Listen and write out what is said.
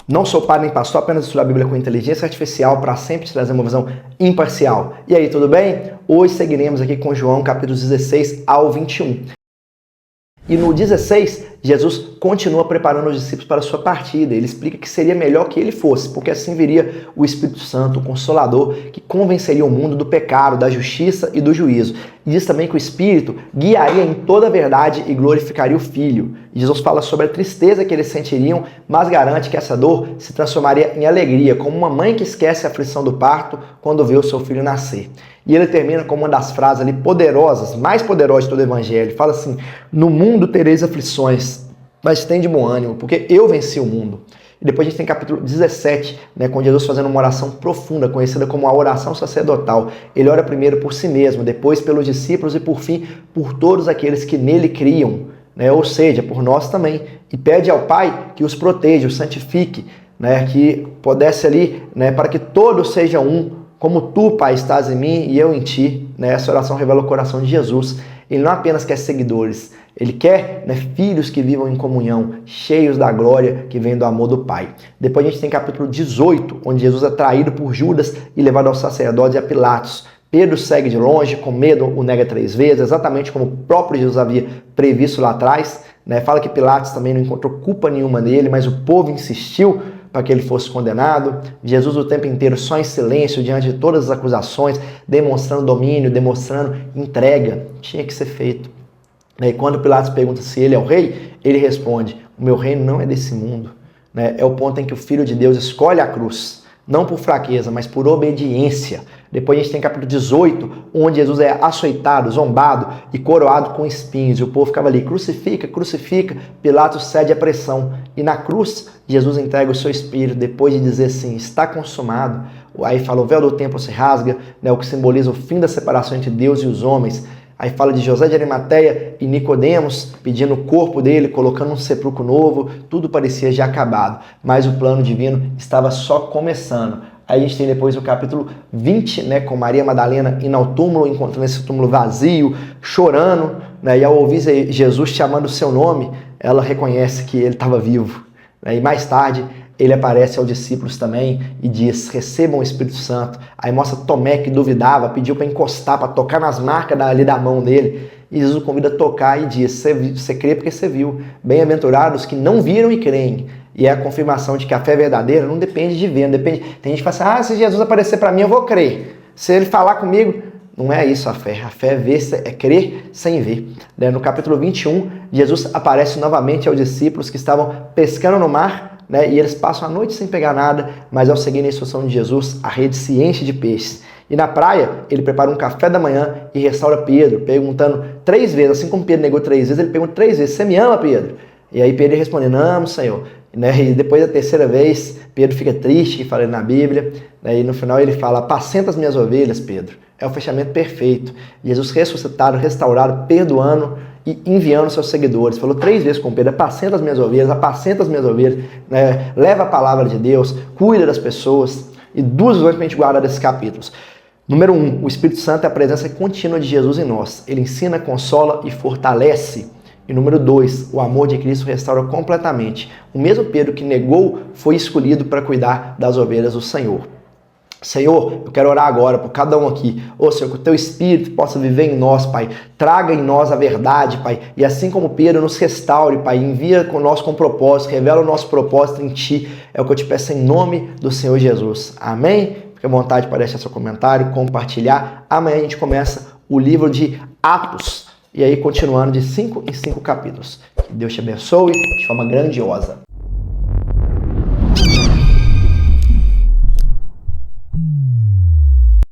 Não sou padre nem pastor, apenas estudo a Bíblia com inteligência artificial para sempre te trazer uma visão imparcial. E aí, tudo bem? Hoje seguiremos aqui com João capítulos 16 ao 21. E no 16, Jesus continua preparando os discípulos para a sua partida. Ele explica que seria melhor que ele fosse, porque assim viria o Espírito Santo, o Consolador, que convenceria o mundo do pecado, da justiça e do juízo. E diz também que o Espírito guiaria em toda a verdade e glorificaria o Filho. E Jesus fala sobre a tristeza que eles sentiriam, mas garante que essa dor se transformaria em alegria, como uma mãe que esquece a aflição do parto quando vê o seu filho nascer. E ele termina com uma das frases ali poderosas, mais poderosas de todo o Evangelho. Fala assim: no mundo tereis aflições, mas tem de bom ânimo, porque eu venci o mundo. E depois a gente tem capítulo 17, com Jesus fazendo uma oração profunda, conhecida como a oração sacerdotal. Ele ora primeiro por si mesmo, depois pelos discípulos e por fim por todos aqueles que nele criam, ou seja, por nós também. E pede ao Pai que os proteja, os santifique, que pudesse ali, para que todos sejam um, como tu, Pai, estás em mim e eu em ti. Essa oração revela o coração de Jesus. Ele não apenas quer seguidores, ele quer filhos que vivam em comunhão, cheios da glória que vem do amor do Pai. Depois a gente tem capítulo 18, onde Jesus é traído por Judas e levado aos sacerdotes e a Pilatos. Pedro segue de longe, com medo o nega 3 vezes, exatamente como o próprio Jesus havia previsto lá atrás. Fala que Pilatos também não encontrou culpa nenhuma nele, mas o povo insistiu para que ele fosse condenado. Jesus o tempo inteiro só em silêncio diante de todas as acusações, demonstrando domínio, demonstrando entrega. Tinha que ser feito. E quando Pilatos pergunta se ele é o rei, ele responde: o meu reino não é desse mundo. É o ponto em que o Filho de Deus escolhe a cruz, não por fraqueza, mas por obediência. Depois a gente tem capítulo 18, onde Jesus é açoitado, zombado e coroado com espinhos. E o povo ficava ali: crucifica, crucifica. Pilatos cede à pressão. E na cruz, Jesus entrega o seu espírito, depois de dizer assim: está consumado. Aí fala: o véu do templo se rasga, o que simboliza o fim da separação entre Deus e os homens. Aí fala de José de Arimateia e Nicodemos pedindo o corpo dele, colocando um sepulcro novo. Tudo parecia já acabado, mas o plano divino estava só começando. Aí a gente tem depois o capítulo 20, com Maria Madalena indo ao túmulo, encontrando esse túmulo vazio, chorando, e ao ouvir Jesus chamando o seu nome, ela reconhece que ele estava vivo. E mais tarde ele aparece aos discípulos também e diz: recebam o Espírito Santo. Aí mostra Tomé, que duvidava, pediu para encostar, para tocar nas marcas ali da mão dele. E Jesus o convida a tocar e diz: você crê porque você viu. Bem-aventurados que não viram e creem. E é a confirmação de que a fé verdadeira não depende de ver, não depende. Tem gente que fala assim: se Jesus aparecer para mim, eu vou crer. Se ele falar comigo, não é isso a fé. A fé é ver, é crer sem ver. No capítulo 21, Jesus aparece novamente aos discípulos que estavam pescando no mar, e eles passam a noite sem pegar nada, mas ao seguir a instrução de Jesus, a rede se enche de peixes. E na praia, ele prepara um café da manhã e restaura Pedro, perguntando 3 vezes, assim como Pedro negou 3 vezes, ele pergunta 3 vezes: você me ama, Pedro? E aí Pedro responde: não, amo, Senhor. E depois da 3ª vez, Pedro fica triste, que fala na Bíblia, e no final ele fala: apacenta as minhas ovelhas, Pedro. É o fechamento perfeito. Jesus ressuscitado, restaurado, perdoando e enviando seus seguidores. Falou 3 vezes com Pedro: apacenta as minhas ovelhas, leva a palavra de Deus, cuida das pessoas. E 2 visões para a gente guardar desses capítulos. Número 1, o Espírito Santo é a presença contínua de Jesus em nós. Ele ensina, consola e fortalece. E número 2, o amor de Cristo restaura completamente. O mesmo Pedro que negou foi escolhido para cuidar das ovelhas do Senhor. Senhor, eu quero orar agora por cada um aqui. Senhor, que o Teu Espírito possa viver em nós, Pai. Traga em nós a verdade, Pai. E assim como Pedro, nos restaure, Pai. Envia conosco com propósito. Revela o nosso propósito em Ti. É o que eu te peço em nome do Senhor Jesus. Amém? Fique à vontade para deixar seu comentário, compartilhar. Amanhã a gente começa o livro de Atos. E aí continuando de 5 em 5 capítulos. Que Deus te abençoe de forma grandiosa.